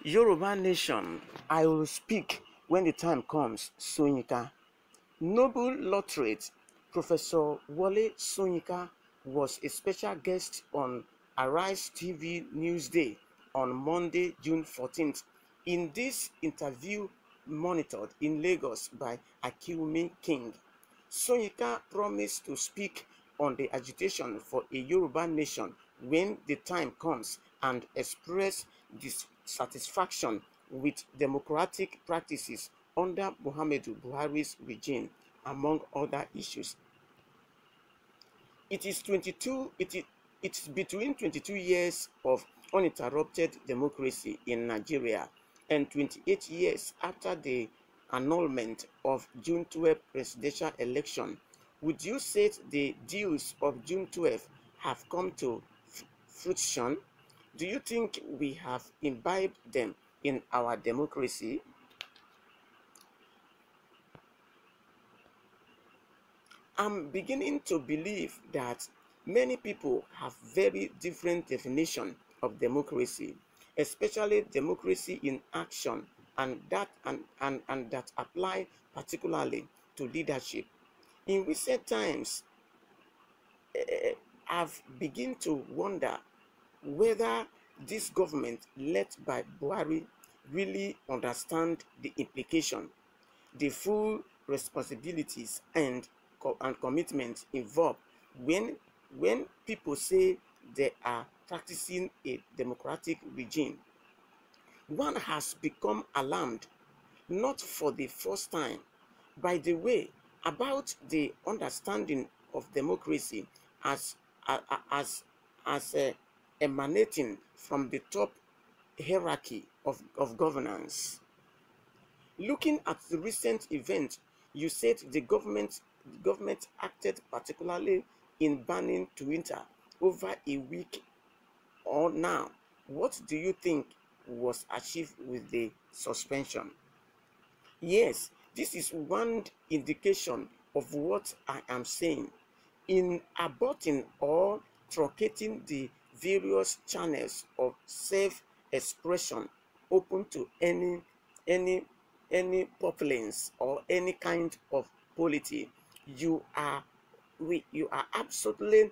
Yoruba nation, I will speak when the time comes, Soyinka. Nobel laureate Professor Wole Soyinka was a special guest on Arise TV Newsday on Monday, June 14th. In this interview monitored in Lagos by Akiwumi King, Soyinka promised to speak on the agitation for a Yoruba nation when the time comes and express dissatisfaction with democratic practices under Muhammadu Buhari's regime, among other issues. It is it's between 22 years of uninterrupted democracy in Nigeria and 28 years after the annulment of June 12 presidential election. Would you say the deals of June 12 have come to fruition? Do you think we have imbibed them in our democracy? I'm beginning to believe that many people have very different definition of democracy, especially democracy in action, and that apply particularly to leadership. In recent times, I've begin to wonder whether this government led by Buhari really understand the implication, the full responsibilities and commitment involved when people say they are practicing a democratic regime. One has become alarmed, not for the first time, by the way, about the understanding of democracy as as emanating from the top hierarchy of governance. Looking at the recent event, you said the government acted particularly in banning Twitter over a week or now. What do you think was achieved with the suspension? Yes, this is one indication of what I am saying. In aborting or truncating the various channels of self-expression open to any populace or any kind of polity, you are you are absolutely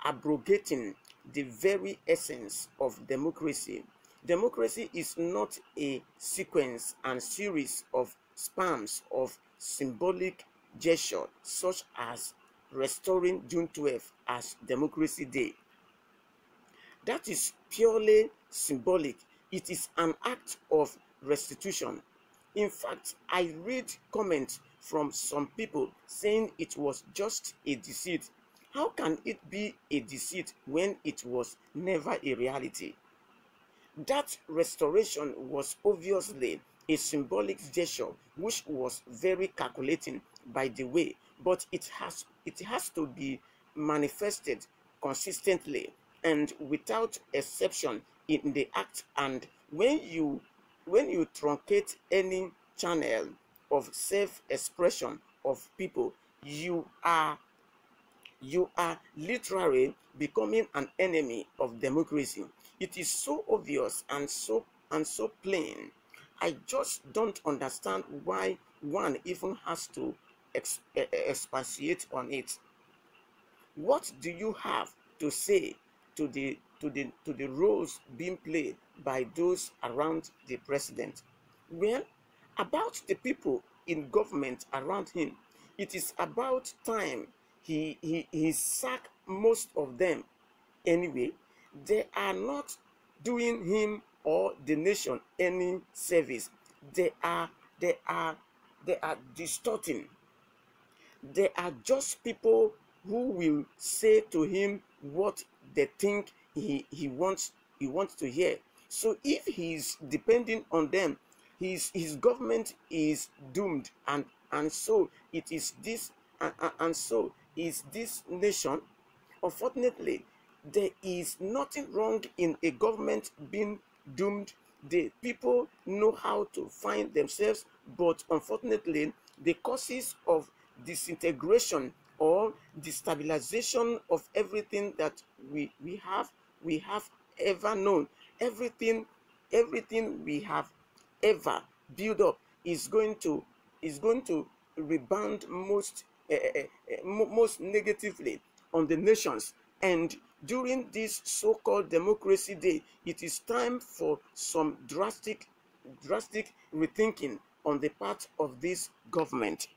abrogating the very essence of democracy. Democracy is not a sequence and series of spams of symbolic gesture such as restoring June 12th as Democracy Day. That is purely symbolic. It is an act of restitution. In fact, I read comments from some people saying it was just a deceit. How can it be a deceit when it was never a reality? That restoration was obviously a symbolic gesture which was very calculating, by the way, but it has to be manifested consistently and without exception in the act. And when you truncate any channel of self-expression of people, you are literally becoming an enemy of democracy. It is so obvious and so plain. I just don't understand why one even has to expatiate on it. What do you have to say to the roles being played by those around the president? Well, about the people in government around him, it is about time he sacked most of them. Anyway, they are not doing him or the nation any service. They are they are they are distorting. They are just people who will say to him what they think he wants to hear. So if he is depending on them, his government is doomed, and so it is this and so is this nation. Unfortunately, there is nothing wrong in a government being doomed. The people know how to find themselves, but unfortunately, the causes of disintegration or destabilization of everything that we have ever known, everything everything we have ever built up is going to rebound most negatively on the nations. And during this so-called democracy day, it is time for some drastic rethinking on the part of this government.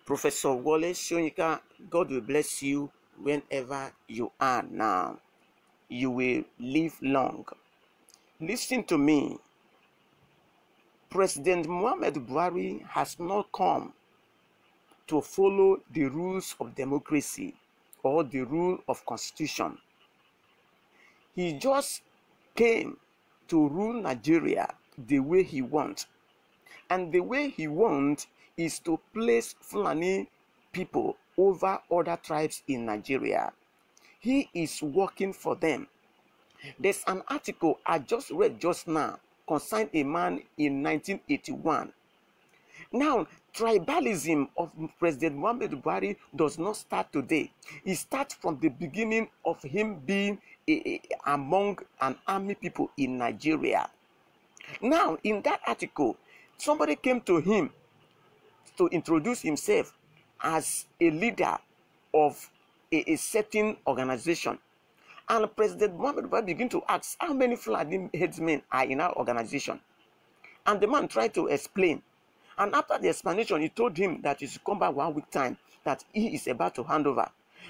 Professor Wole Soyinka, God will bless you whenever you are now. You will live long. Listen to me. President Muhammad Buhari has not come to follow the rules of democracy or the rule of constitution. He just came to rule Nigeria the way he wants. And the way he wants is to place Fulani people over other tribes in Nigeria. He is working for them. There's an article I just read just now concerning a man in 1981. Now, tribalism of President Muhammad Buhari does not start today. It starts from the beginning of him being among an army people in Nigeria. Now, in that article, somebody came to him to introduce himself as a leader of a certain organization. And President Muhammad Buhari began to ask, how many Fulani headsmen are in our organization? And the man tried to explain. And after the explanation, he told him that he should come back 1 week time, that he is about to hand over.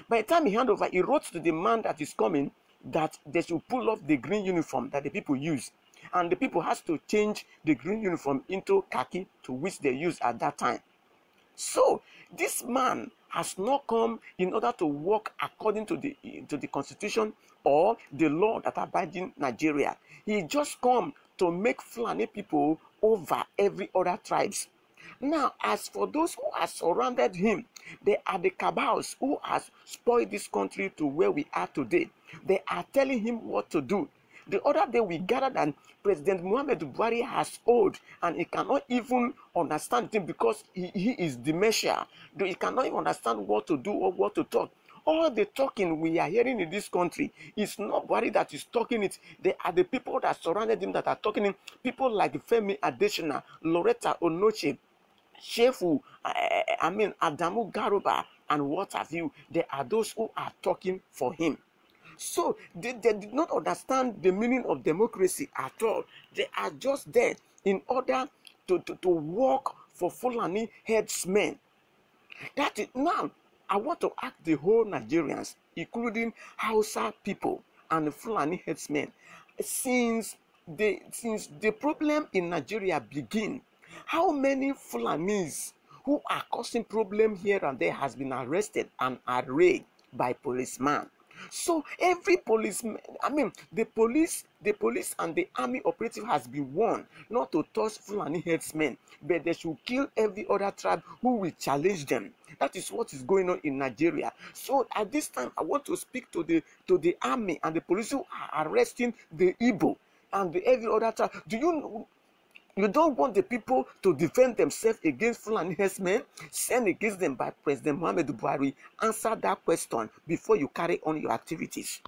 By the time he hand over, he wrote to the man that is coming that they should pull off the green uniform that the people use. And the people has to change the green uniform into khaki, to which they use at that time. So this man has not come in order to work according to the constitution or the law that abides in Nigeria. He just come to make Fulani people over every other tribes. Now, as for those who are surrounded him, they are the cabals who has spoiled this country to where we are today. They are telling him what to do. The other day we gathered and President Muhammad Buhari has old and he cannot even understand him because he is dementia. He cannot even understand what to do or what to talk. All the talking we are hearing in this country is not Buhari that is talking it. They are the people that surrounded him that are talking him. People like Femi Adesina, Loretta Onoche, Shefu, Adamu Garuba, and what have you. They are those who are talking for him. So they did not understand the meaning of democracy at all. They are just there in order to work for Fulani headsmen. That is, now I want to ask the whole Nigerians, including Hausa people and the Fulani headsmen, since the problem in Nigeria begin, how many Fulanis who are causing problem here and there has been arrested and arraigned by policemen? So every policeman, the police and the army operative has been warned not to touch Fulani headsmen, but they should kill every other tribe who will challenge them. That is what is going on in Nigeria. So at this time, I want to speak to the army and the police who are arresting the Igbo and every other tribe. Do you know? You don't want the people to defend themselves against Fulani herdsmen sent against them by President Muhammad Buhari. Answer that question before you carry on your activities.